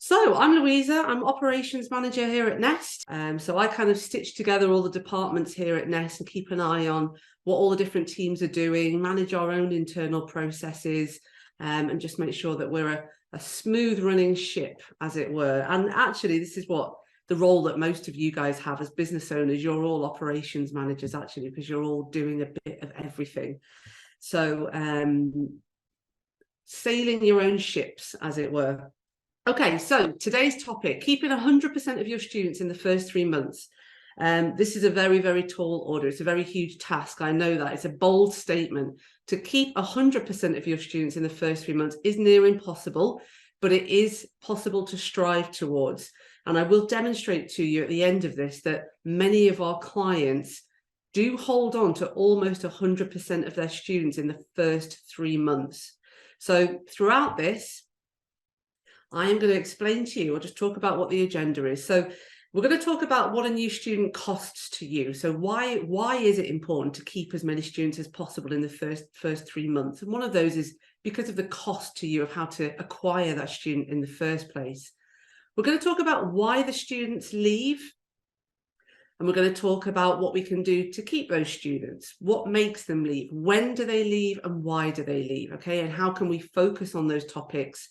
So I'm Louisa, I'm operations manager here at Nest. So I kind of stitch together all the departments here at Nest and keep an eye on what all the different teams are doing, manage our own internal processes, and just make sure that we're a smooth running ship, as it were. And actually, this is what the role that most of you guys have as business owners. You're all operations managers, actually, because you're all doing a bit of everything. So sailing your own ships, as it were. Okay, so today's topic, keeping 100% of your students in the first 3 months. This is a very, very tall order. It's a very huge task. I know that. It's a bold statement. To keep 100% of your students in the first 3 months is near impossible, but it is possible to strive towards. And I will demonstrate to you at the end of this that many of our clients do hold on to almost 100% of their students in the first 3 months. So throughout this, I am going to explain to you, or just talk about what the agenda is. So we're going to talk about what a new student costs to you. So why is it important to keep as many students as possible in the first 3 months? And one of those is because of the cost to you of how to acquire that student in the first place. We're going to talk about why the students leave. And we're going to talk about what we can do to keep those students. What makes them leave? When do they leave and why do they leave? Okay, and how can we focus on those topics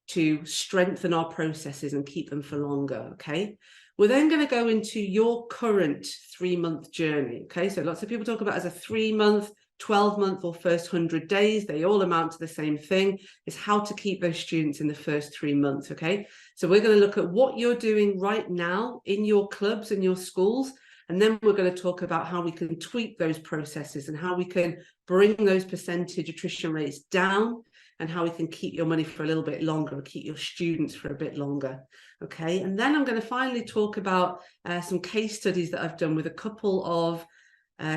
to strengthen our processes and keep them for longer, okay? We're then going to go into your current 3-month journey, okay? So lots of people talk about as a 3-month, 12-month or first 100 days. They all amount to the same thing. It's how to keep those students in the first 3 months, okay? So we're going to look at what you're doing right now in your clubs and your schools, and then we're going to talk about how we can tweak those processes and how we can bring those percentage attrition rates down, and how we can keep your money for a little bit longer, keep your students for a bit longer, okay? And then I'm going to finally talk about some case studies that I've done with a couple of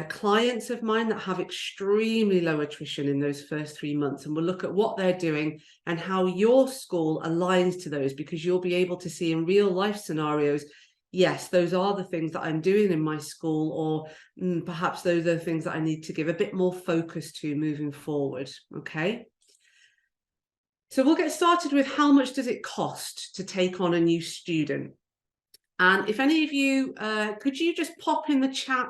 clients of mine that have extremely low attrition in those first 3 months. And we'll look at what they're doing and how your school aligns to those, because you'll be able to see in real life scenarios, yes, those are the things that I'm doing in my school, or perhaps those are the things that I need to give a bit more focus to moving forward, okay? So we'll get started with how much does it cost to take on a new student? And if any of you, could you just pop in the chat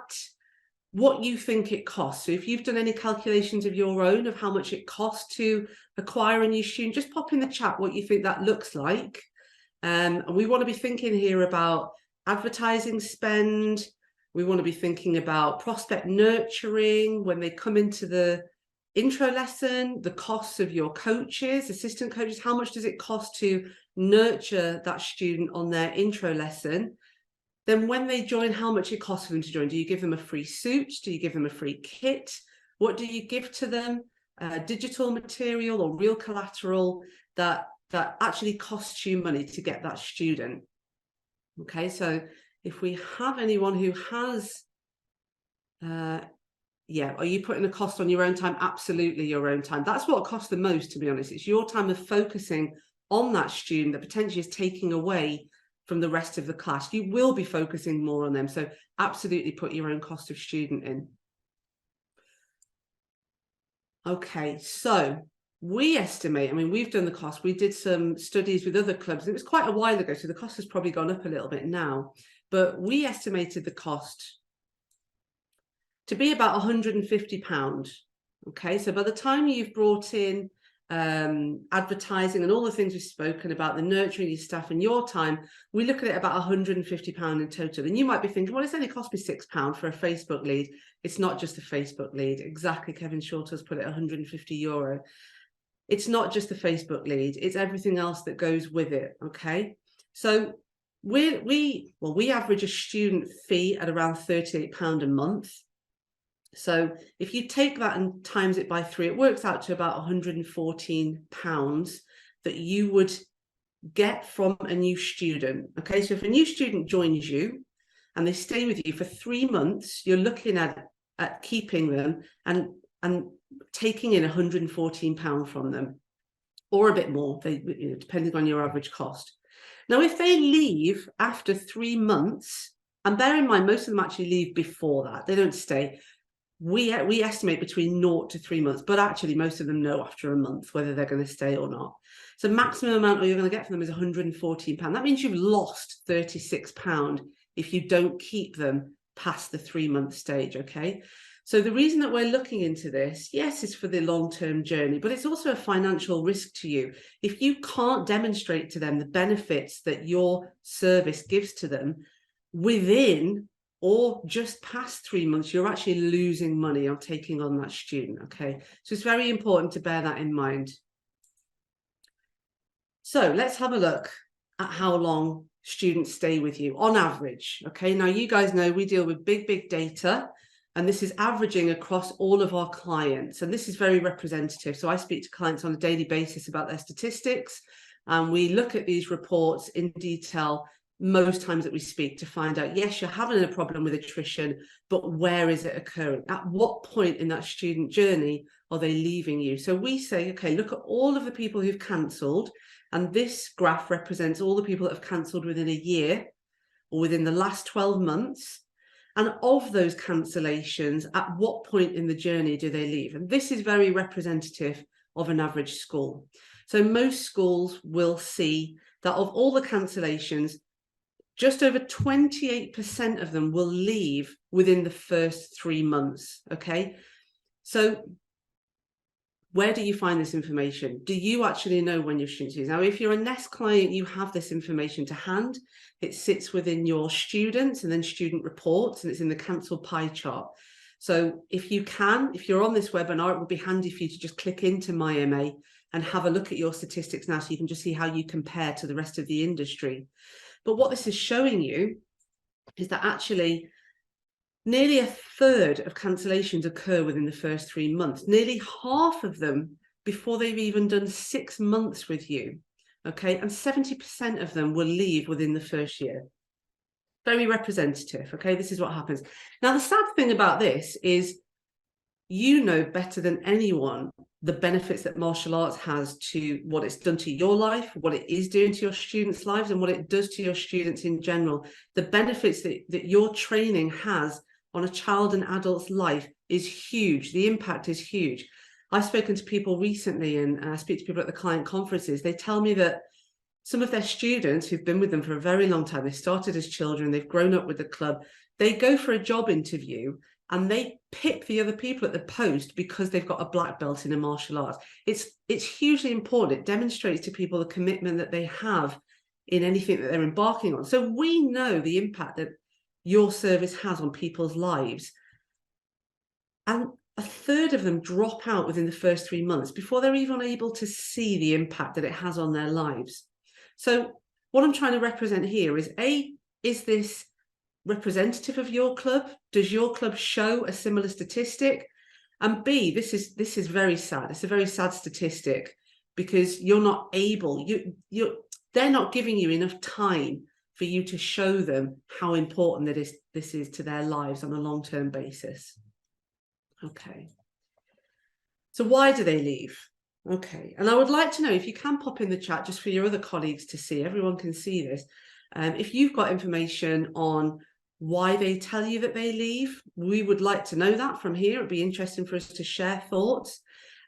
what you think it costs? So if you've done any calculations of your own of how much it costs to acquire a new student, just pop in the chat what you think that looks like. And we want to be thinking here about advertising spend. We want to be thinking about prospect nurturing when they come into the intro lesson, the costs of your coaches, assistant coaches. How much does it cost to nurture that student on their intro lesson? Then when they join, how much it costs for them to join? Do you give them a free suit? Do you give them a free kit? What do you give to them? Digital material or real collateral that actually costs you money to get that student? Okay, so if we have anyone who has yeah, are you putting a cost on your own time? Absolutely your own time. That's what costs the most, to be honest. It's your time of focusing on that student that potentially is taking away from the rest of the class. You will be focusing more on them. So absolutely put your own cost of student in. Okay, so we estimate, I mean, we've done the cost. We did some studies with other clubs. It was quite a while ago, so the cost has probably gone up a little bit now. But we estimated the cost to be about £150. Okay, so by the time you've brought in advertising and all the things we've spoken about, the nurturing your staff and your time, we look at it about £150 in total. And you might be thinking, well, it's only cost me £6 for a Facebook lead. It's not just a Facebook lead. Exactly, Kevin Short has put it €150. It's not just the Facebook lead, it's everything else that goes with it. Okay, so we average a student fee at around £38 a month. So if you take that and times it by 3, it works out to about £114 that you would get from a new student. Okay, so if a new student joins you and they stay with you for 3 months, you're looking at keeping them and taking in £114 from them, or a bit more, depending on your average cost. Now, if they leave after 3 months, and bear in mind, most of them actually leave before that, they don't stay. we estimate between 0 to 3 months, but actually most of them know after a month whether they're going to stay or not. So maximum amount you're going to get from them is £114. That means you've lost £36 if you don't keep them past the 3-month stage, okay? So the reason that we're looking into this, yes, is for the long-term journey, but it's also a financial risk to you. If you can't demonstrate to them the benefits that your service gives to them within or just past 3 months, you're actually losing money on taking on that student, okay? So it's very important to bear that in mind. So let's have a look at how long students stay with you on average, okay? Now, you guys know we deal with big data, and this is averaging across all of our clients, and this is very representative. So I speak to clients on a daily basis about their statistics, and we look at these reports in detail most times that we speak to find out, yes, you're having a problem with attrition, but where is it occurring? At what point in that student journey are they leaving you? So we say, okay, look at all of the people who've cancelled, and this graph represents all the people that have cancelled within a year or within the last 12 months. And of those cancellations, at what point in the journey do they leave? And this is very representative of an average school. So most schools will see that of all the cancellations, just over 28% of them will leave within the first 3 months, okay? So where do you find this information? Do you actually know when your students leave? Now, if you're a Nest client, you have this information to hand. It sits within your students and then student reports, and it's in the cancelled pie chart. So if you're on this webinar, it would be handy for you to just click into MyMA and have a look at your statistics now, so you can just see how you compare to the rest of the industry. But what this is showing you is that actually nearly a third of cancellations occur within the first 3 months, nearly half of them before they've even done 6 months with you, okay? And 70% of them will leave within the first year. Very representative, okay? This is what happens. Now, the sad thing about this is you know better than anyone the benefits that martial arts has to what it's done to your life, what it is doing to your students' lives, and what it does to your students in general. The benefits that your training has on a child and adult's life is huge. The impact is huge. I've spoken to people recently, and I speak to people at the client conferences. They tell me that some of their students who've been with them for a very long time, they started as children, they've grown up with the club, they go for a job interview and they pick the other people at the post because they've got a black belt in a martial arts. It's hugely important. It demonstrates to people the commitment that they have in anything that they're embarking on. So we know the impact that your service has on people's lives. And a third of them drop out within the first 3 months before they're even able to see the impact that it has on their lives. So what I'm trying to represent here is, A, is this representative of your club? Does your club show a similar statistic? And B, this is very sad. It's a very sad statistic because you're not able, they're not giving you enough time for you to show them how important this is to their lives on a long-term basis. Okay. So why do they leave? Okay. And I would like to know, if you can pop in the chat just for your other colleagues to see, everyone can see this. If you've got information on why they tell you that they leave, we would like to know that from here. It'd be interesting for us to share thoughts.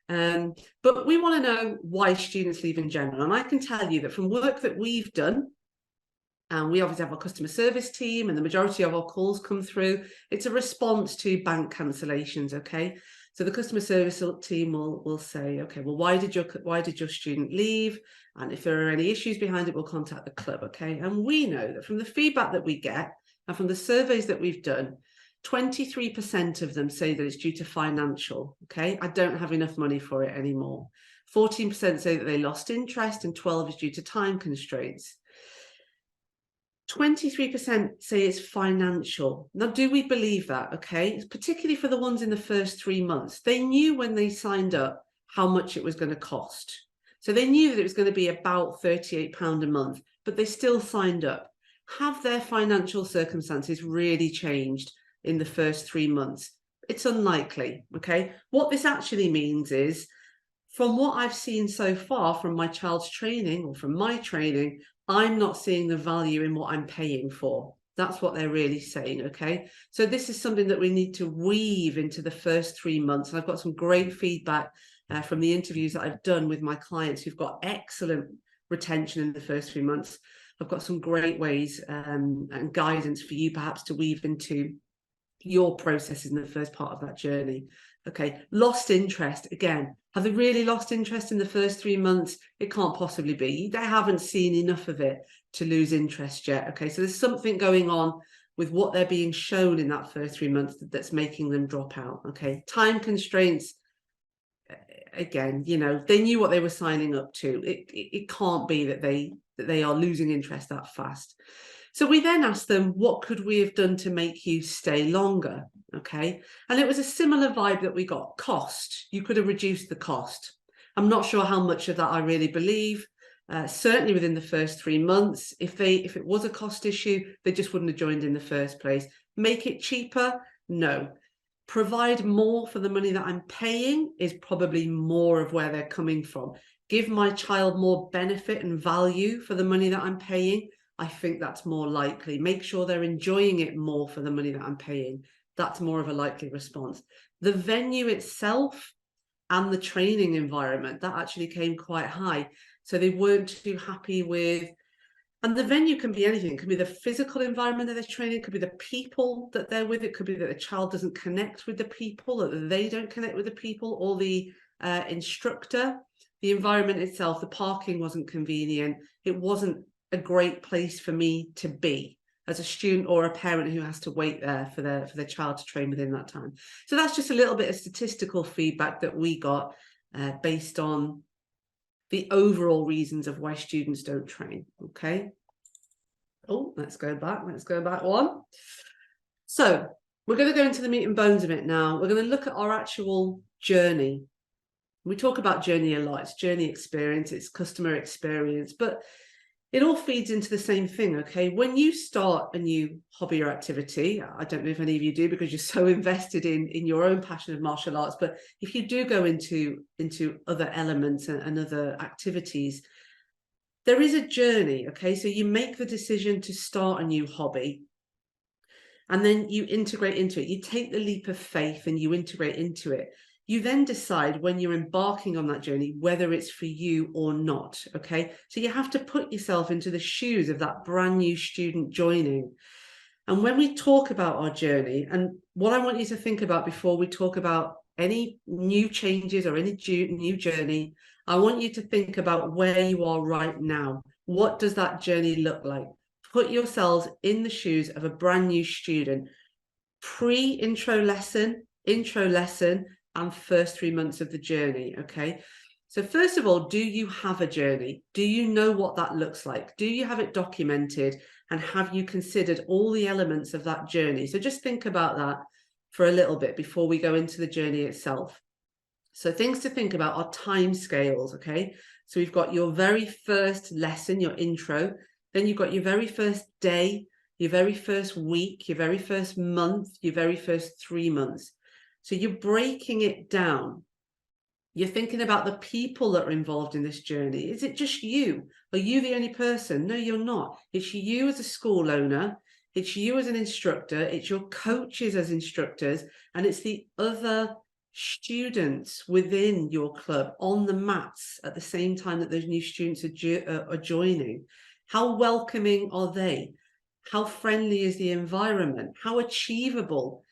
But we want to know why students leave in general. And I can tell you that from work that we've done, and we obviously have our customer service team, and the majority of our calls come through, it's a response to bank cancellations, okay? So the customer service team will say, okay, well, why did your student leave? And if there are any issues behind it, we'll contact the club, okay? And we know that from the feedback that we get and from the surveys that we've done, 23% of them say that it's due to financial, okay? I don't have enough money for it anymore. 14% say that they lost interest, and 12% is due to time constraints. 23% say it's financial. Now, do we believe that? Okay, it's particularly for the ones in the first 3 months. They knew when they signed up how much it was going to cost. So they knew that it was going to be about £38 a month, but they still signed up. Have their financial circumstances really changed in the first 3 months? It's unlikely, okay? What this actually means is, from what I've seen so far from my child's training or from my training, I'm not seeing the value in what I'm paying for. That's what they're really saying, okay? So this is something that we need to weave into the first 3 months. And I've got some great feedback from the interviews that I've done with my clients who've got excellent retention in the first 3 months. I've got some great ways and guidance for you perhaps to weave into your processes in the first part of that journey. Okay, lost interest. Again, have they really lost interest in the first 3 months? It can't possibly be. They haven't seen enough of it to lose interest yet. Okay, so there's something going on with what they're being shown in that first 3 months that's making them drop out. Okay, time constraints. Again, you know, they knew what they were signing up to. It can't be that they are losing interest that fast. So we then asked them, what could we have done to make you stay longer? Okay. And it was a similar vibe that we got. Cost. You could have reduced the cost. I'm not sure how much of that I really believe. Certainly within the first 3 months, if it was a cost issue, they just wouldn't have joined in the first place. Make it cheaper? No. Provide more for the money that I'm paying is probably more of where they're coming from. Give my child more benefit and value for the money that I'm paying. I think that's more likely. Make sure they're enjoying it more for the money that I'm paying. That's more of a likely response. The venue itself and the training environment, that actually came quite high. So they weren't too happy with, and the venue can be anything. It could be the physical environment that they're training, it could be the people that they're with, it could be that the child doesn't connect with the people, that they don't connect with the people or the instructor. The environment itself, the parking wasn't convenient. It wasn't a great place for me to be as a student or a parent who has to wait there for their child to train within that time. So that's just a little bit of statistical feedback that we got based on the overall reasons of why students don't train. Okay. Oh, let's go back one. So we're going to go into the meat and bones of it now. We're going to look at our actual journey. We talk about journey a lot. It's journey experience, it's customer experience, but it all feeds into the same thing, okay? When you start a new hobby or activity, I don't know if any of you do because you're so invested in your own passion of martial arts, but if you do go into other elements and other activities, there is a journey, okay? So you make the decision to start a new hobby and then you integrate into it. You take the leap of faith and you integrate into it. You then decide when you're embarking on that journey, whether it's for you or not, okay? So you have to put yourself into the shoes of that brand new student joining. And when we talk about our journey, and what I want you to think about before we talk about any new changes or any new journey, I want you to think about where you are right now. What does that journey look like? Put yourselves in the shoes of a brand new student, pre-intro lesson, intro lesson, and first 3 months of the journey, okay? So first of all, do you have a journey? Do you know what that looks like? Do you have it documented? And have you considered all the elements of that journey? So just think about that for a little bit before we go into the journey itself. So things to think about are time scales, okay? So we've got your very first lesson, your intro, then you've got your very first day, your very first week, your very first month, your very first 3 months. So you're breaking it down. You're thinking about the people that are involved in this journey. Is it just you? Are you the only person? No, you're not. It's you as a school owner. It's you as an instructor. It's your coaches as instructors. And it's the other students within your club on the mats at the same time that those new students are joining. How welcoming are they? How friendly is the environment? How achievable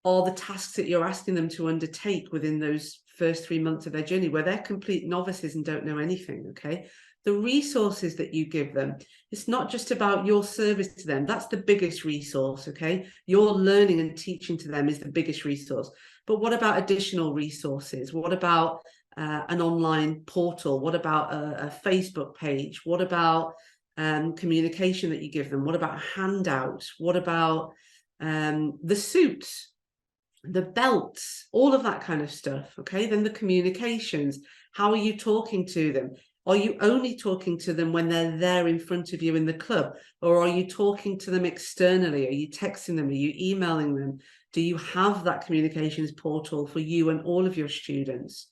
are the tasks that you're asking them to undertake within those first 3 months of their journey, where they're complete novices and don't know anything, okay? The resources that you give them, it's not just about your service to them. That's the biggest resource, okay? Your learning and teaching to them is the biggest resource. But what about additional resources? What about an online portal? What about a Facebook page? What about communication that you give them? What about handouts? What about the suits? The belts, all of that kind of stuff, okay? Then the communications, how are you talking to them? Are you only talking to them when they're there in front of you in the club? Or are you talking to them externally? Are you texting them? Are you emailing them? Do you have that communications portal for you and all of your students?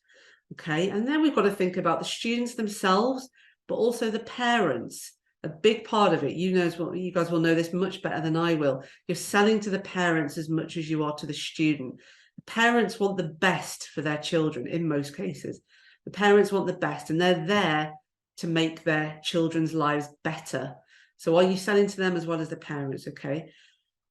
Okay, and then we've got to think about the students themselves, but also the parents. a big part of it, you guys will know this much better than I will. You're selling to the parents as much as you are to the student. The parents want the best for their children in most cases. The parents want the best, and they're there to make their children's lives better. So are you selling to them as well as the parents? Okay.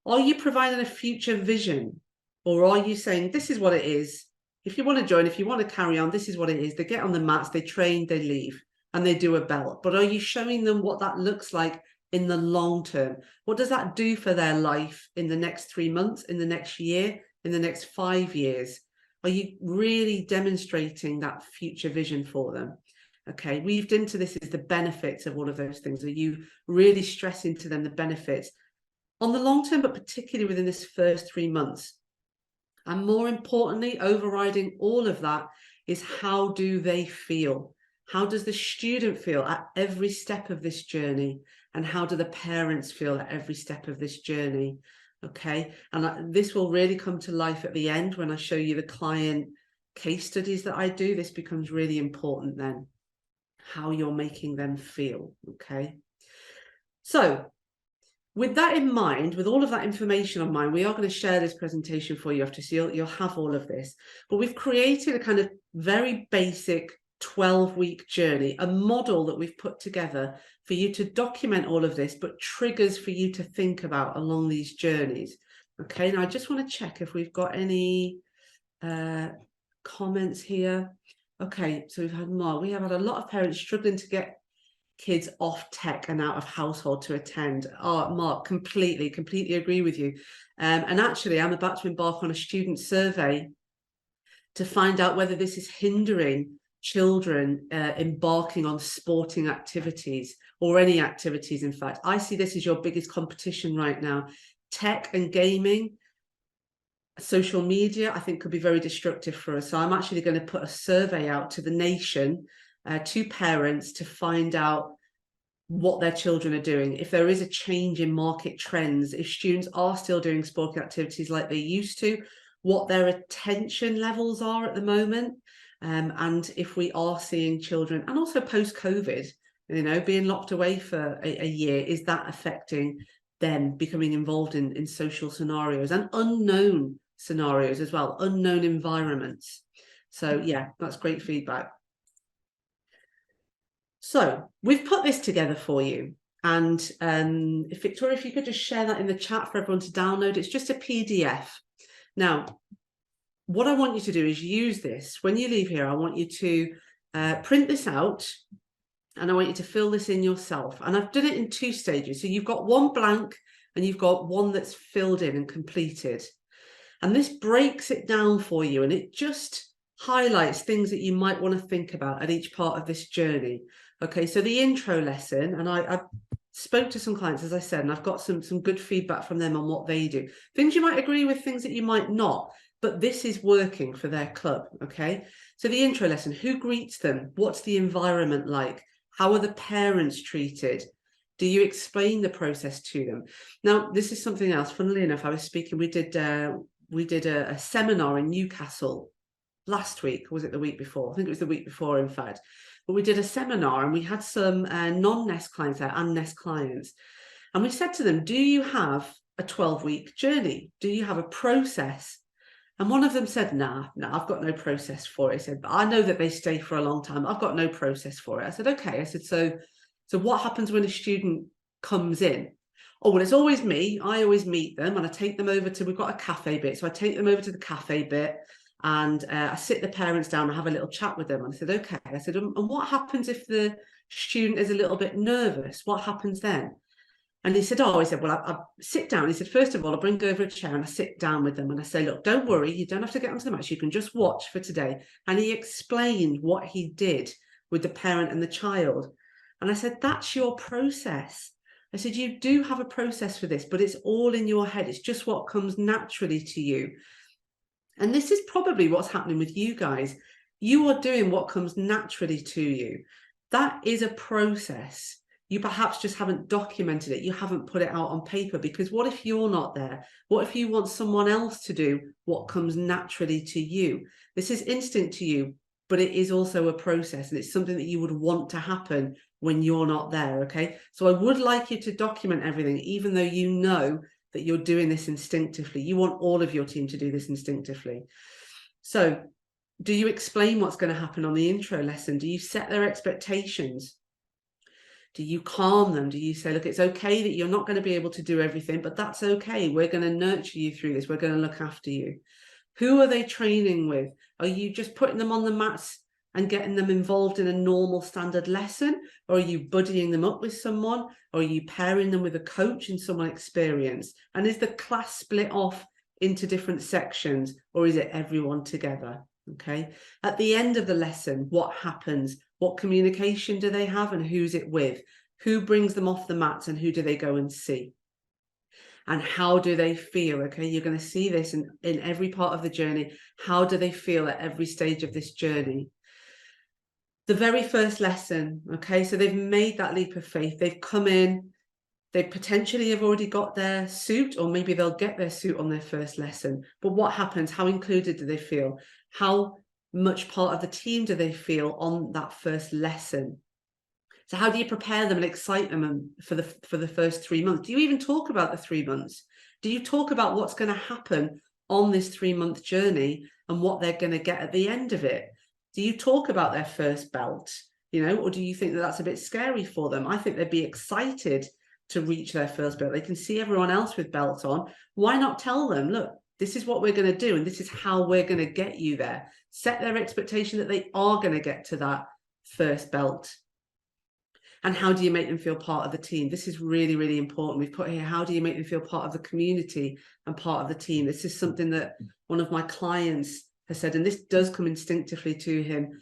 Are you providing a future vision? Or are you saying, this is what it is? If you want to join, if you want to carry on, this is what it is. They get on the mats, they train, they leave, and they do a belt. But are you showing them what that looks like in the long term? What does that do for their life in the next 3 months, in the next year, in the next 5 years? Are you really demonstrating that future vision for them? Okay, weaved into this is the benefits of all of those things. Are you really stressing to them the benefits on the long term, but particularly within this first 3 months? And more importantly, overriding all of that is, how do they feel? How does the student feel at every step of this journey? And how do the parents feel at every step of this journey? Okay, and this will really come to life at the end when I show you the client case studies that I do. This becomes really important then, how you're making them feel. Okay, so with that in mind, with all of that information on mind, we are going to share this presentation for you after, so you'll have all of this. But we've created a kind of very basic 12-week journey, a model that we've put together for you to document all of this, but triggers for you to think about along these journeys. Okay, now I just want to check if we've got any comments here. Okay, so we've had more. We have had a lot of parents struggling to get kids off tech and out of household to attend. Oh, Mark, completely agree with you. And actually, I'm about to embark on a student survey to find out whether this is hindering children embarking on sporting activities, or any activities. In fact, I see this as your biggest competition right now. Tech and gaming, social media, I think could be very destructive for us. So I'm actually going to put a survey out to the nation, to parents, to find out what their children are doing, if there is a change in market trends, if students are still doing sporting activities like they used to, what their attention levels are at the moment, and if we are seeing children, and also post-COVID, being locked away for a year, is that affecting them becoming involved in social scenarios and unknown scenarios as well, unknown environments? So yeah, that's great feedback. So we've put this together for you, and if Victoria, if you could just share that in the chat for everyone to download. It's just a PDF. Now, what I want you to do is use this when you leave here. I want you to print this out, and I want you to fill this in yourself. And I've done it in 2 stages. So you've got one blank and you've got one that's filled in and completed. And this breaks it down for you, and it just highlights things that you might want to think about at each part of this journey. Okay, so the intro lesson, and I spoke to some clients, as I said, and I've got some good feedback from them on what they do. Things you might agree with, things that you might not, but this is working for their club. Okay, so the intro lesson: who greets them? What's the environment like? How are the parents treated? Do you explain the process to them? Now, this is something else. Funnily enough, I was speaking, we did a seminar in Newcastle last week, or was it the week before? I think it was the week before, in fact. But we did a seminar, and we had some non-Nest clients there and Nest clients. And we said to them, do you have a 12-week journey? Do you have a process? And one of them said, nah, I've got no process for it. He said, but I know that they stay for a long time. I've got no process for it. I said, okay. I said, so what happens when a student comes in? Oh, well, it's always me. I always meet them, and I take them over to, we've got a cafe bit. So I take them over to the cafe bit, and I sit the parents down and have a little chat with them. And I said, okay. I said, and what happens if the student is a little bit nervous? What happens then? And he said, well, I sit down. He said, first of all, I bring over a chair and I sit down with them. And I say, look, don't worry. You don't have to get onto the match. You can just watch for today. And he explained what he did with the parent and the child. And I said, that's your process. I said, you do have a process for this, but it's all in your head. It's just what comes naturally to you. And this is probably what's happening with you guys. You are doing what comes naturally to you. That is a process. You perhaps just haven't documented it. You haven't put it out on paper, because what if you're not there? What if you want someone else to do what comes naturally to you? This is instinct to you, but it is also a process, and it's something that you would want to happen when you're not there, okay? So I would like you to document everything, even though you know that you're doing this instinctively. You want all of your team to do this instinctively. So do you explain what's going to happen on the intro lesson? Do you set their expectations? Do you calm them? Do you say, look, it's okay that you're not going to be able to do everything, but that's okay. We're going to nurture you through this. We're going to look after you. Who are they training with? Are you just putting them on the mats and getting them involved in a normal standard lesson? Or are you buddying them up with someone? Or are you pairing them with a coach and someone experienced? And is the class split off into different sections, or is it everyone together? Okay. At the end of the lesson, what happens? What communication do they have, and who's it with? Who brings them off the mats, and who do they go and see? And how do they feel? Okay, you're going to see this in every part of the journey. How do they feel at every stage of this journey? The very first lesson, okay, so they've made that leap of faith. They've come in, they potentially have already got their suit, or maybe they'll get their suit on their first lesson. But what happens? How included do they feel? How much part of the team do they feel on that first lesson? So how do you prepare them and excite them for the first 3 months? Do you even talk about the 3 months? Do you talk about what's going to happen on this 3-month journey and what they're going to get at the end of it? Do you talk about their first belt, or do you think that that's a bit scary for them? I think they'd be excited to reach their first belt. They can see everyone else with belts on. Why not tell them, look, this is what we're going to do, and this is how we're going to get you there. Set their expectation that they are going to get to that first belt. And how do you make them feel part of the team? This is really, really important. We've put here, how do you make them feel part of the community and part of the team? This is something that one of my clients has said, and this does come instinctively to him.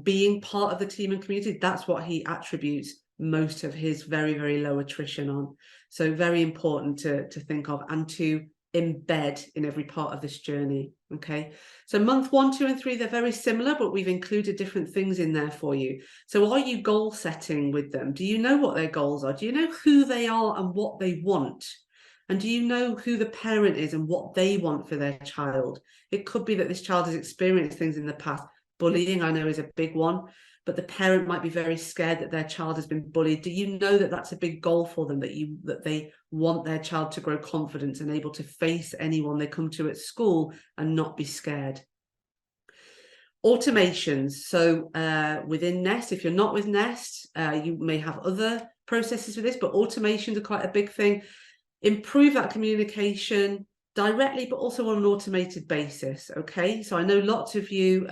Being part of the team and community, that's what he attributes most of his very, very low attrition on. So very important to think of and to embed in every part of this journey. Okay, so month 1, 2, and 3, they're very similar, but we've included different things in there for you. So are you goal setting with them? Do you know what their goals are? Do you know who they are and what they want? And do you know who the parent is and what they want for their child? It could be that this child has experienced things in the past. Bullying, I know, is a big one, but the parent might be very scared that their child has been bullied. Do you know that that's a big goal for them, that they want their child to grow confidence and able to face anyone they come to at school and not be scared? Automations. So within Nest, if you're not with Nest, you may have other processes for this, but automations are quite a big thing. Improve that communication directly, but also on an automated basis. Okay, so I know lots of you,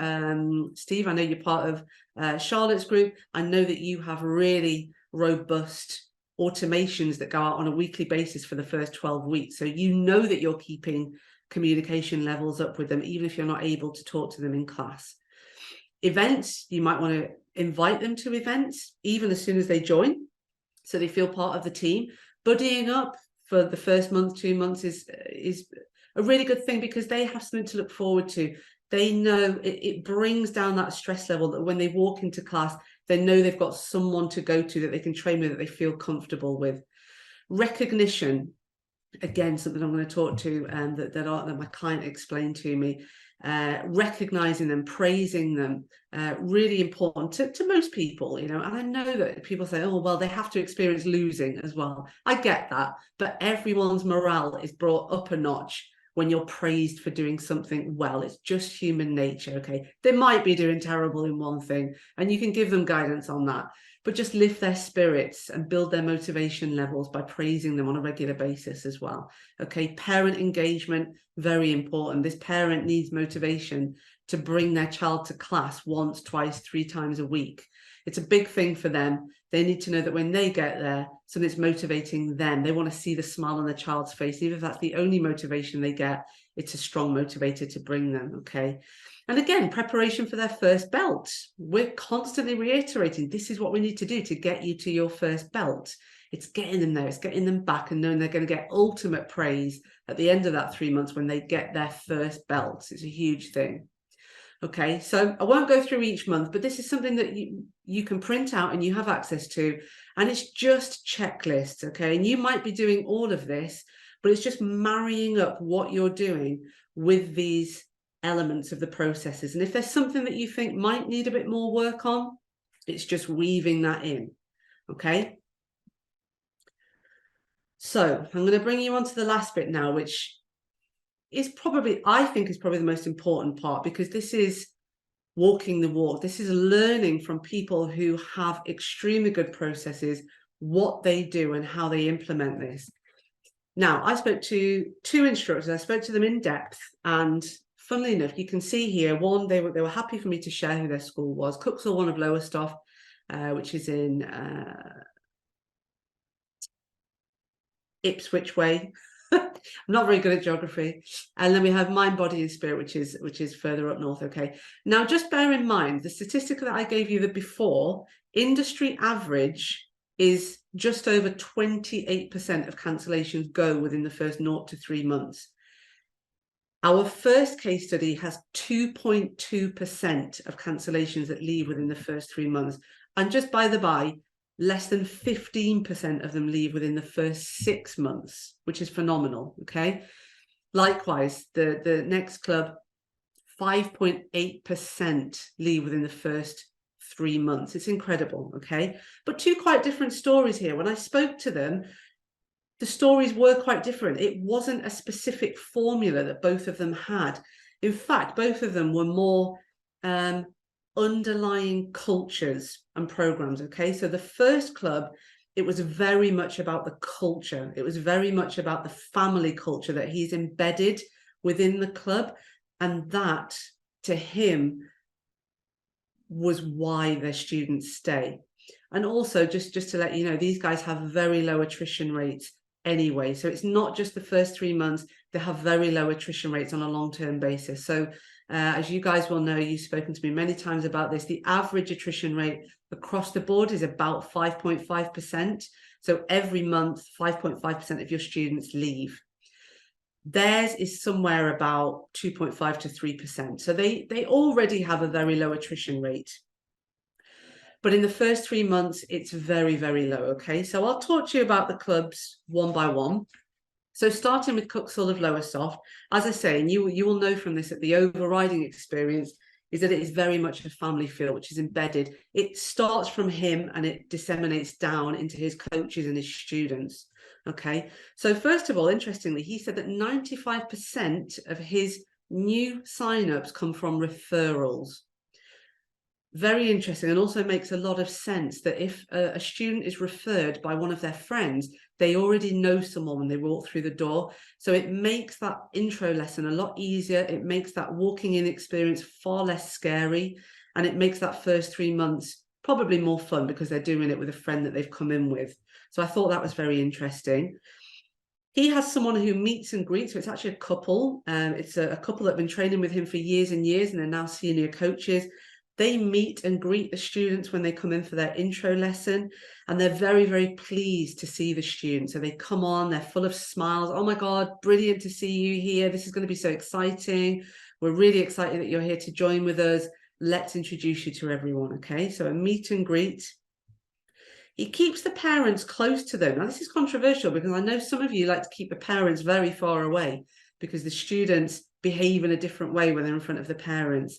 Steve, I know you're part of Charlotte's group. I know that you have really robust automations that go out on a weekly basis for the first 12 weeks. So you know that you're keeping communication levels up with them, even if you're not able to talk to them in class. Events, you might want to invite them to events even as soon as they join, so they feel part of the team. Buddying up for the first month, 2 months is a really good thing, because they have something to look forward to. They know it brings down that stress level, that when they walk into class, they know they've got someone to go to that they can train with, that they feel comfortable with. Recognition, again, something I'm going to talk to that my client explained to me. Recognizing them, praising them, really important to most people, and I know that people say, oh, well, they have to experience losing as well. I get that, but everyone's morale is brought up a notch when you're praised for doing something well. It's just human nature. Okay, they might be doing terrible in one thing, and you can give them guidance on that, but just lift their spirits and build their motivation levels by praising them on a regular basis as well. Okay, parent engagement, very important. This parent needs motivation to bring their child to class once, twice, 3 times a week. It's a big thing for them. They need to know that when they get there, something's motivating them. They want to see the smile on their child's face. Even if that's the only motivation they get, it's a strong motivator to bring them, okay? And again, preparation for their first belt. We're constantly reiterating, this is what we need to do to get you to your first belt. It's getting them there, it's getting them back, and knowing they're going to get ultimate praise at the end of that 3 months when they get their first belt. It's a huge thing. Okay, so I won't go through each month, but this is something that you can print out and you have access to, and it's just checklists, okay? And you might be doing all of this, but it's just marrying up what you're doing with these elements of the processes. And if there's something that you think might need a bit more work on, it's just weaving that in. okay? So I'm going to bring you on to the last bit now, which is probably, I think, is probably the most important part, because this is walking the walk. This is learning from people who have extremely good processes, what they do and how they implement this. Now, I spoke to 2 instructors. I spoke to them in depth, and funnily enough, you can see here, one, they were happy for me to share who their school was. Cooksall, one of Lowestoft, which is in Ipswich way. I'm not very good at geography. And then we have Mind, Body and Spirit, which is further up north. Okay. Now, just bear in mind the statistic that I gave you before. Industry average is just over 28% of cancellations go within the first 0 to 3 months. Our first case study has 2.2% of cancellations that leave within the first 3 months. And just by the by, less than 15% of them leave within the first 6 months, which is phenomenal, okay? Likewise, the next club, 5.8% leave within the first 3 months. It's incredible, okay? But 2 quite different stories here. When I spoke to them, the stories were quite different. It wasn't a specific formula that both of them had. In fact, both of them were more underlying cultures and programs. Okay, so the first club, it was very much about the culture. It was very much about the family culture that he's embedded within the club, and that to him was why their students stay. And also, just to let you know, these guys have very low attrition rates anyway. So it's not just the first 3 months, they have very low attrition rates on a long-term basis. So as you guys will know, you've spoken to me many times about this, the average attrition rate across the board is about 5.5%. So every month, 5.5% of your students leave. Theirs is somewhere about 2.5 to 3%. So they already have a very low attrition rate. But in the first 3 months, it's very, very low, okay? So I'll talk to you about the clubs one by one. So starting with Cooksall of Lowestoft, as I say, and you will know from this that the overriding experience is that it is very much a family feel, which is embedded. It starts from him and it disseminates down into his coaches and his students, okay? So first of all, interestingly, he said that 95% of his new signups come from referrals. Very interesting, and also makes a lot of sense that if a student is referred by one of their friends, they already know someone when they walk through the door. So it makes that intro lesson a lot easier. It makes that walking in experience far less scary. And it makes that first 3 months probably more fun because they're doing it with a friend that they've come in with. So I thought that was very interesting. He has someone who meets and greets, so it's actually a couple. It's a couple that have been training with him for years and years, and they're now senior coaches. They meet and greet the students when they come in for their intro lesson, and they're very, very pleased to see the students. So they come on, they're full of smiles. Oh my God, brilliant to see you here. This is going to be so exciting. We're really excited that you're here to join with us. Let's introduce you to everyone, okay? So a meet and greet. He keeps the parents close to them. Now, this is controversial because I know some of you like to keep the parents very far away because the students behave in a different way when they're in front of the parents.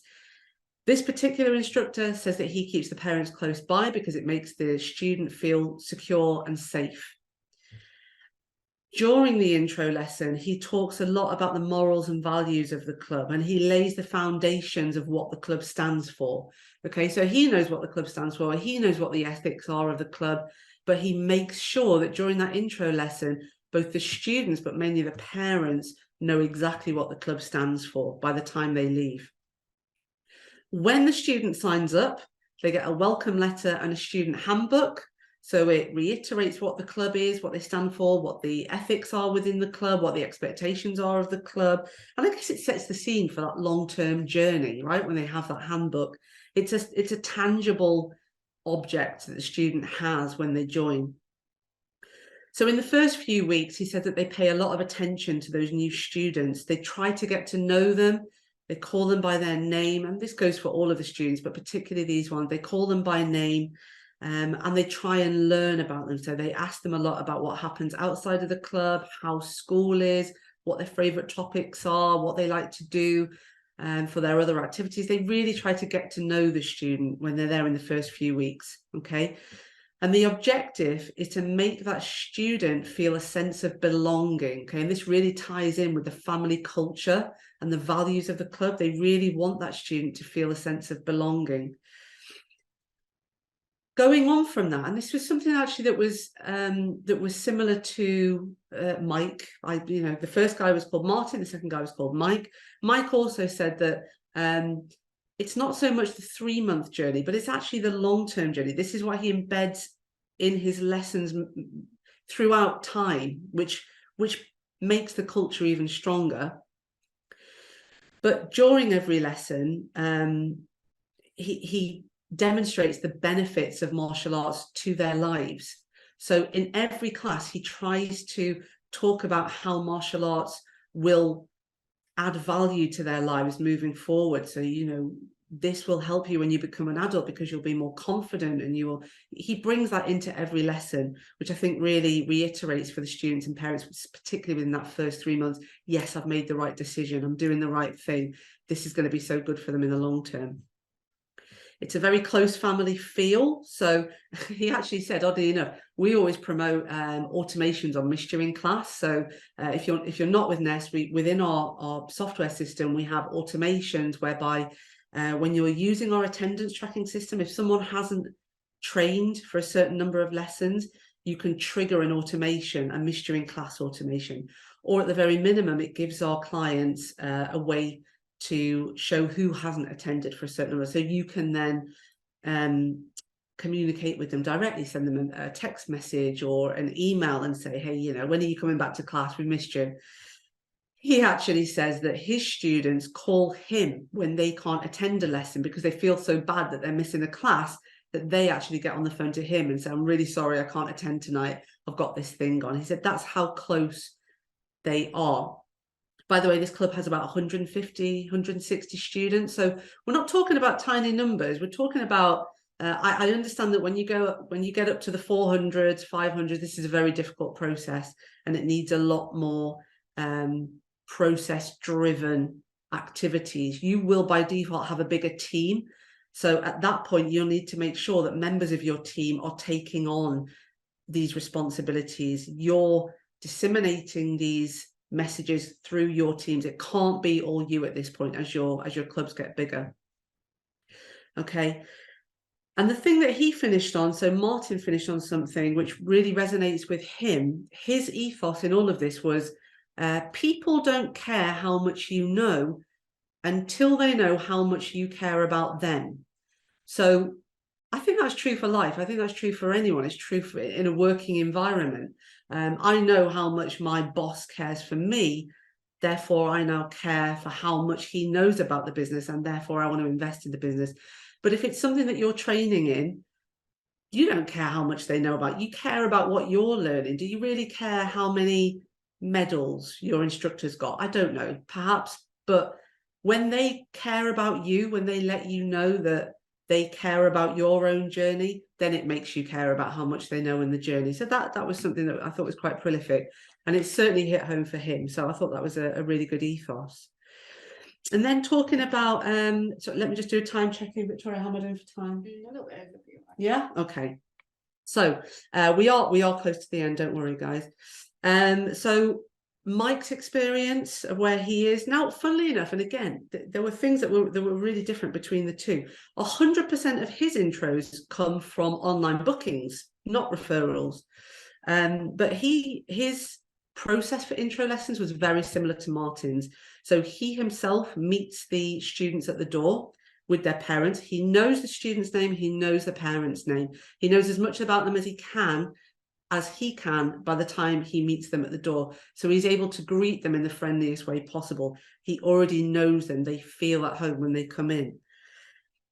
This particular instructor says that he keeps the parents close by because it makes the student feel secure and safe. During the intro lesson, he talks a lot about the morals and values of the club, and he lays the foundations of what the club stands for. Okay, so he knows what the club stands for, he knows what the ethics are of the club, but he makes sure that during that intro lesson, both the students, but mainly the parents, know exactly what the club stands for by the time they leave. When the student signs up, they get a welcome letter and a student handbook. So it reiterates what the club is, what they stand for, what the ethics are within the club, what the expectations are of the club. And I guess it sets the scene for that long-term journey, right? When they have that handbook, it's a tangible object that the student has when they join. So in the first few weeks, he said that they pay a lot of attention to those new students. They try to get to know them. They call them by their name, and this goes for all of the students, but particularly these ones. They call them by name, and they try and learn about them. So they ask them a lot about what happens outside of the club, how school is, what their favourite topics are, what they like to do for their other activities. They really try to get to know the student when they're there in the first few weeks, okay? And the objective is to make that student feel a sense of belonging. Okay, and this really ties in with the family culture and the values of the club. They really want that student to feel a sense of belonging. Going on from that, and this was something actually that was similar to Mike. The first guy was called Martin, the second guy was called Mike. Mike also said that it's not so much the 3-month journey, but it's actually the long-term journey. This is why he embeds in his lessons throughout time, which makes the culture even stronger. But during every lesson, he demonstrates the benefits of martial arts to their lives. So in every class, he tries to talk about how martial arts will add value to their lives moving forward. So, this will help you when you become an adult because you'll be more confident, and he brings that into every lesson, which I think really reiterates for the students and parents, particularly within that first 3 months. Yes, I've made the right decision. I'm doing the right thing. This is going to be so good for them in the long term. It's a very close family feel. So he actually said, oddly enough, we always promote automations on Missed in class. So if you're not with Nest, within our software system, we have automations whereby when you're using our attendance tracking system, if someone hasn't trained for a certain number of lessons, you can trigger an automation, a Missed in class automation. Or at the very minimum, it gives our clients a way to show who hasn't attended for a certain number. So you can then communicate with them directly, send them a text message or an email and say, hey, when are you coming back to class? We missed you. He actually says that his students call him when they can't attend a lesson because they feel so bad that they're missing a class, that they actually get on the phone to him and say, I'm really sorry, I can't attend tonight. I've got this thing on. He said that's how close they are. By the way, this club has about 150, 160 students. So we're not talking about tiny numbers. We're talking about, I understand that when you get up to the 400s, 500s, this is a very difficult process and it needs a lot more process-driven activities. You will by default have a bigger team. So at that point, you'll need to make sure that members of your team are taking on these responsibilities. You're disseminating these messages through your teams. It can't be all you at this point as your clubs get bigger. Okay. And the thing that he finished on, so Martin finished on something which really resonates with him. His ethos in all of this was people don't care how much you know until they know how much you care about them. So I think that's true for life. I think that's true for anyone. It's true in a working environment. I know how much my boss cares for me. Therefore, I now care for how much he knows about the business, and therefore I want to invest in the business. But if it's something that you're training in, you don't care how much they know about. You care about what you're learning. Do you really care how many medals your instructors got? I don't know, perhaps. But when they care about you, when they let you know that they care about your own journey, then it makes you care about how much they know in the journey. So that was something that I thought was quite prolific, and it certainly hit home for him. So I thought that was a really good ethos. And then talking about, so let me just do a time checking, Victoria, how am I doing for time? A little bit over. Yeah, okay. So we are close to the end, don't worry, guys. So Mike's experience of where he is now, funnily enough, and again, there were things that were really different between the two. 100% of his intros come from online bookings, not referrals. But his process for intro lessons was very similar to Martin's. So he himself meets the students at the door with their parents. He knows the student's name, he knows the parent's name. He knows as much about them as he can by the time he meets them at the door. So he's able to greet them in the friendliest way possible. He already knows them. They feel at home when they come in.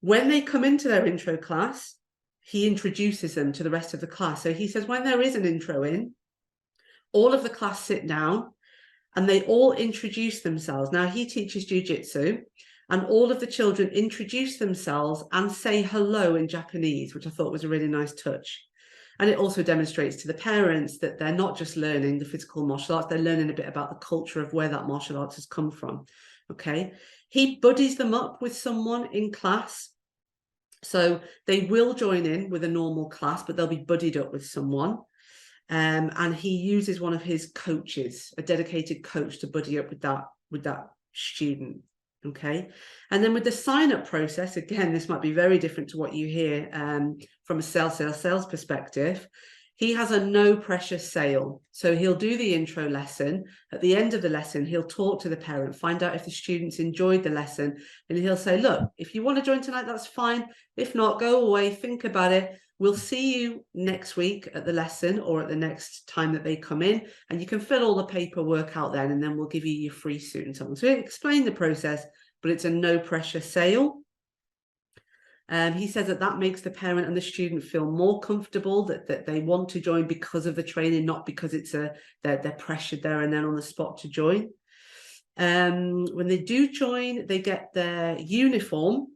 When they come into their intro class, he introduces them to the rest of the class. So he says, when there is an intro in, all of the class sit down and they all introduce themselves. Now, he teaches jiu-jitsu, and all of the children introduce themselves and say hello in Japanese, which I thought was a really nice touch. And it also demonstrates to the parents that they're not just learning the physical martial arts, they're learning a bit about the culture of where that martial arts has come from. Okay. He buddies them up with someone in class. So they will join in with a normal class, but they'll be buddied up with someone. And he uses one of his coaches, a dedicated coach, to buddy up with that student. Okay. And then with the sign-up process, again, this might be very different to what you hear from a sales perspective. He has a no pressure sale. So he'll do the intro lesson. At the end of the lesson, he'll talk to the parent, find out if the students enjoyed the lesson. And he'll say, look, if you want to join tonight, that's fine. If not, go away, think about it. We'll see you next week at the lesson or at the next time that they come in, and you can fill all the paperwork out then, and then we'll give you your free suit and so on. So he'll explain the process, but it's a no pressure sale. He says that makes the parent and the student feel more comfortable, that they want to join because of the training, not because it's they're pressured there and then on the spot to join. When they do join, they get their uniform.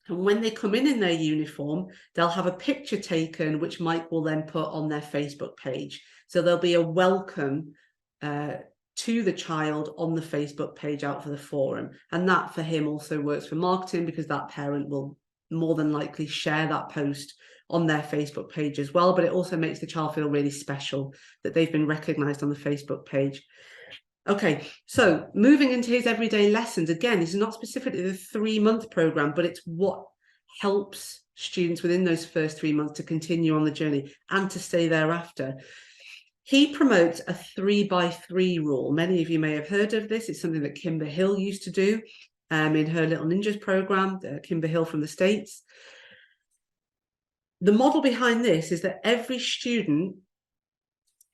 And when they come in their uniform, they'll have a picture taken, which Mike will then put on their Facebook page. So there'll be a welcome to the child on the Facebook page out for the forum. And that for him also works for marketing, because that parent will more than likely share that post on their Facebook page as well. But it also makes the child feel really special that they've been recognized on the Facebook page. Okay, so moving into his everyday lessons, again, this is not specifically the 3-month program, but it's what helps students within those first 3 months to continue on the journey and to stay thereafter. He promotes a 3x3 rule. Many of you may have heard of this. It's something that Kimber Hill used to do in her Little Ninjas program, Kimber Hill from the States. The model behind this is that every student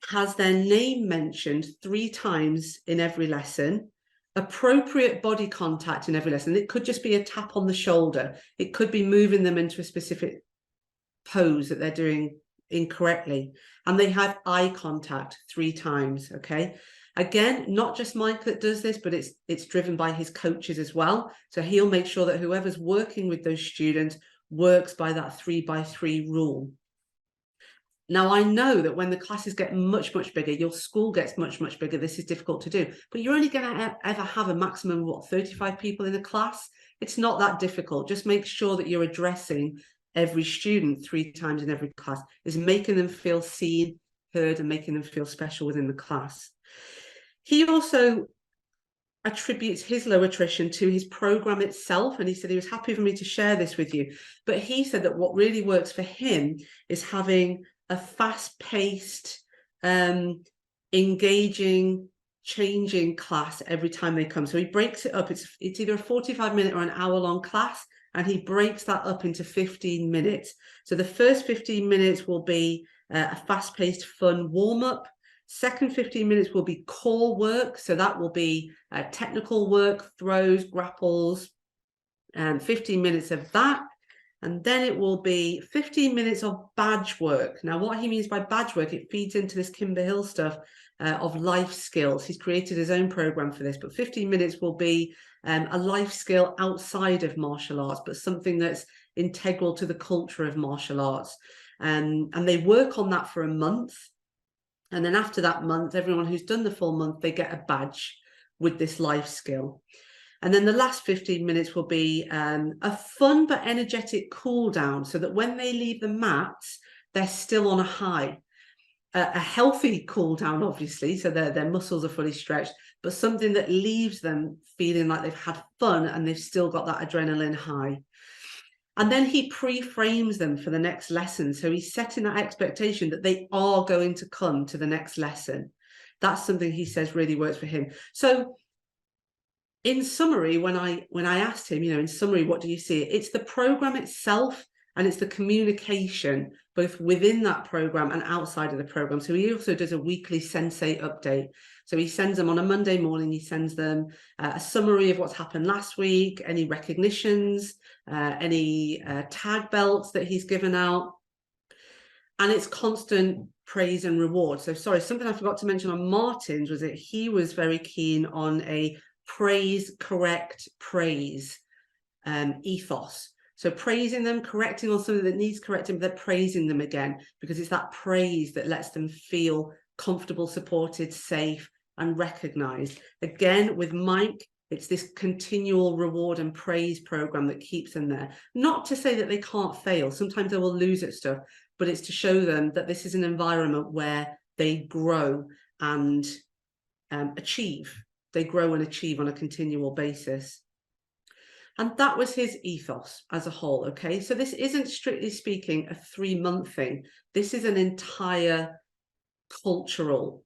has their name mentioned 3 times in every lesson, appropriate body contact in every lesson. It could just be a tap on the shoulder. It could be moving them into a specific pose that they're doing incorrectly. And they have eye contact 3 times, okay? Again, not just Mike that does this, but it's driven by his coaches as well. So he'll make sure that whoever's working with those students works by that 3x3 rule. Now, I know that when the classes get much, much bigger, your school gets much, much bigger, this is difficult to do, but you're only going to ever have a maximum of 35 people in a class. It's not that difficult. Just make sure that you're addressing every student 3 times in every class, is making them feel seen, heard, and making them feel special within the class. He also attributes his low attrition to his program itself, and he said he was happy for me to share this with you. But he said that what really works for him is having a fast-paced, engaging, changing class every time they come. So he breaks it up. It's either a 45-minute or an hour-long class, and he breaks that up into 15 minutes. So the first 15 minutes will be a fast-paced, fun warm-up. Second 15 minutes will be core work. So that will be technical work, throws, grapples, and 15 minutes of that. And then it will be 15 minutes of badge work. Now, what he means by badge work, it feeds into this Kimber Hill stuff of life skills. He's created his own program for this, but 15 minutes will be a life skill outside of martial arts, but something that's integral to the culture of martial arts. And they work on that for a month. And then after that month, everyone who's done the full month, they get a badge with this life skill. And then the last 15 minutes will be a fun but energetic cool down, so that when they leave the mats, they're still on a high. A healthy cool down, obviously, so their muscles are fully stretched, but something that leaves them feeling like they've had fun and they've still got that adrenaline high. And then he pre-frames them for the next lesson. So he's setting that expectation that they are going to come to the next lesson. That's something he says really works for him. So in summary, when I asked him, in summary, what do you see? It's the program itself, and it's the communication both within that program and outside of the program. So he also does a weekly sensei update. So he sends them on a Monday morning, he sends them a summary of what's happened last week, any recognitions, any tag belts that he's given out. And it's constant praise and reward. So sorry, something I forgot to mention on Martin's was that he was very keen on a praise, correct, praise ethos. So praising them, correcting on something that needs correcting, but they're praising them again, because it's that praise that lets them feel comfortable, supported, safe, and recognized. Again, with Mike, It's this continual reward and praise program that keeps them there. Not to say that they can't fail. Sometimes they will lose at stuff, but it's to show them that this is an environment where they grow and achieve. They grow and achieve on a continual basis. And that was his ethos as a whole, okay? So this isn't, strictly speaking, a 3-month thing. This is an entire cultural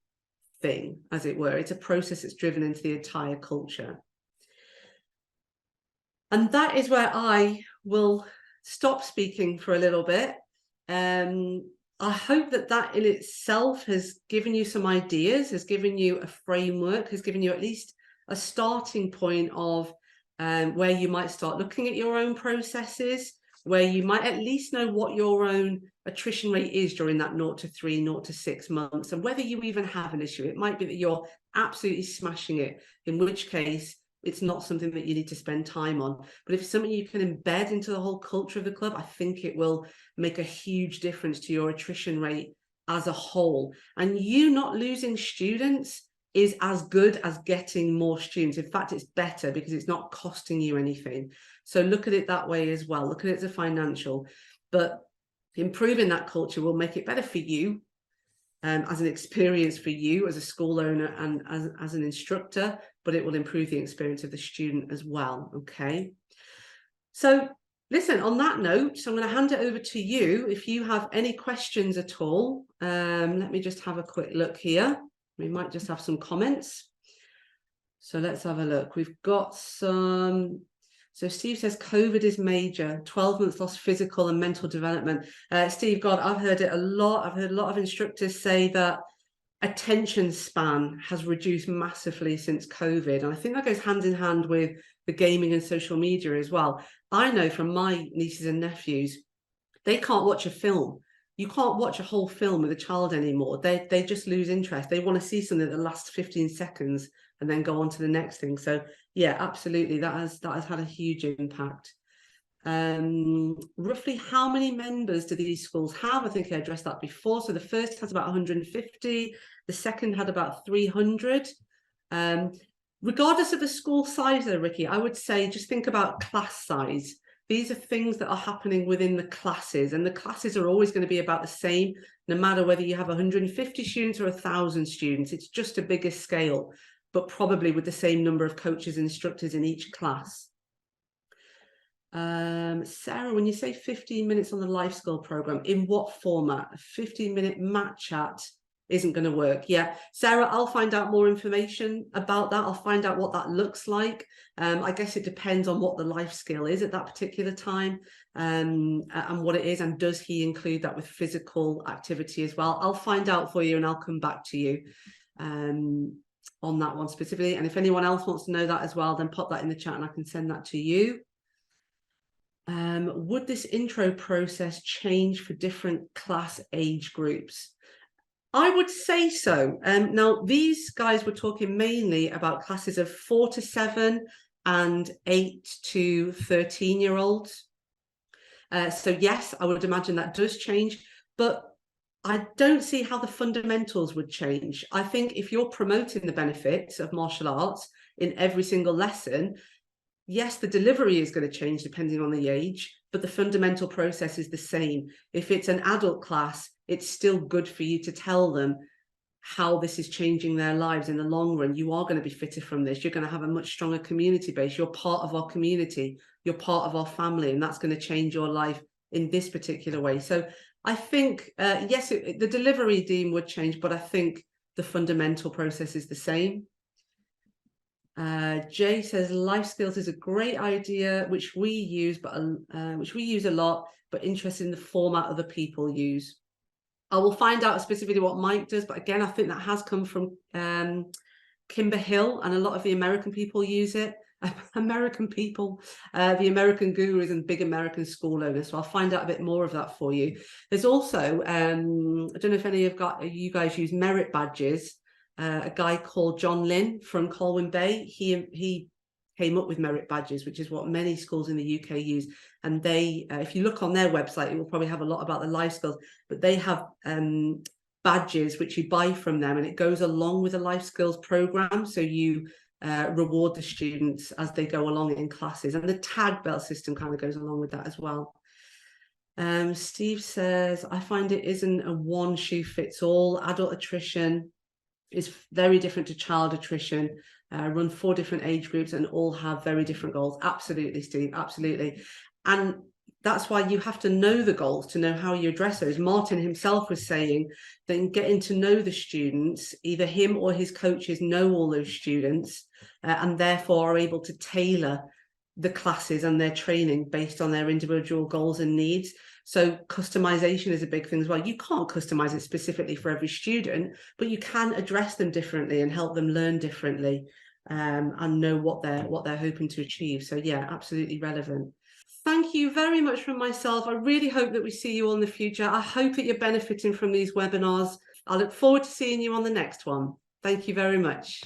thing, as it were. It's a process that's driven into the entire culture. And that is where I will stop speaking for a little bit. I hope that that in itself has given you some ideas, has given you a framework, has given you at least a starting point of where you might start looking at your own processes, where you might at least know what your own attrition rate is during that 0 to 3, 0 to 6 months, and whether you even have an issue. It might be that you're absolutely smashing it, in which case it's not something that you need to spend time on. But if it's something you can embed into the whole culture of the club, I think it will make a huge difference to your attrition rate as a whole. And you not losing students is as good as getting more students. In fact, it's better because it's not costing you anything. So look at it that way as well. Look at it as a financial. But improving that culture will make it better for you, as an experience for you as a school owner and as an instructor, but it will improve the experience of the student as well, okay? So listen, on that note, so I'm going to hand it over to you. If you have any questions at all, let me just have a quick look here. We might just have some comments. So let's have a look. We've got some. So Steve says COVID is major, 12 months lost physical and mental development. Steve, God, I've heard it a lot. I've heard a lot of instructors say that attention span has reduced massively since COVID. And I think that goes hand in hand with the gaming and social media as well. I know from my nieces and nephews, they can't watch a film. You can't watch a whole film with a child anymore. They just lose interest. They want to see something that lasts 15 seconds and then go on to the next thing. So yeah, absolutely, that has had a huge impact. Roughly how many members do these schools have? I think I addressed that before. So the first has about 150, the second had about 300. Regardless of the school size though, Ricky, I would say just think about class size. These are things that are happening within the classes, and the classes are always going to be about the same, no matter whether you have 150 students or 1,000 students. It's just a bigger scale, but probably with the same number of coaches and instructors in each class. Sarah, when you say 15 minutes on the life skill program, in what format? A 15-minute mat chat isn't going to work. Yeah, Sarah, I'll find out more information about that. I'll find out what that looks like. I guess it depends on what the life skill is at that particular time, and what it is, and does he include that with physical activity as well? I'll find out for you and I'll come back to you on that one specifically. And if anyone else wants to know that as well, then pop that in the chat and I can send that to you. Would this intro process change for different class age groups? I would say so. Now, these guys were talking mainly about classes of 4 to 7 and 8 to 13-year-olds. So yes, I would imagine that does change, but I don't see how the fundamentals would change. I think if you're promoting the benefits of martial arts in every single lesson, yes, the delivery is going to change depending on the age, but the fundamental process is the same. If it's an adult class, it's still good for you to tell them how this is changing their lives in the long run. You are going to be fitter from this. You're going to have a much stronger community base. You're part of our community. You're part of our family, and that's going to change your life in this particular way. So I think, yes, the delivery, Dean, would change, but I think the fundamental process is the same. Jay says life skills is a great idea, which we use, but which we use a lot, but interested in the format other people use. I will find out specifically what Mike does, but again, I think that has come from Kimber Hill, and a lot of the American people use it. American people, the American gurus and big American school owners. So I'll find out a bit more of that for you. There's also, I don't know if any of you guys use merit badges. A guy called John Lynn from Colwyn Bay, he came up with merit badges, which is what many schools in the UK use. And they, if you look on their website, it will probably have a lot about the life skills, but they have badges which you buy from them, and it goes along with a life skills program. So you reward the students as they go along in classes. And the tag bell system kind of goes along with that as well. Steve says, I find it isn't a one shoe fits all. Adult attrition is very different to child attrition. Run 4 different age groups and all have very different goals. Absolutely, Steve, absolutely. And that's why you have to know the goals to know how you address those. Martin himself was saying that in getting to know the students, either him or his coaches know all those students and therefore are able to tailor the classes and their training based on their individual goals and needs. So customization is a big thing as well. You can't customize it specifically for every student, but you can address them differently and help them learn differently and know what they're hoping to achieve. So yeah, absolutely relevant. Thank you very much from myself. I really hope that we see you all in the future. I hope that you're benefiting from these webinars. I look forward to seeing you on the next one. Thank you very much.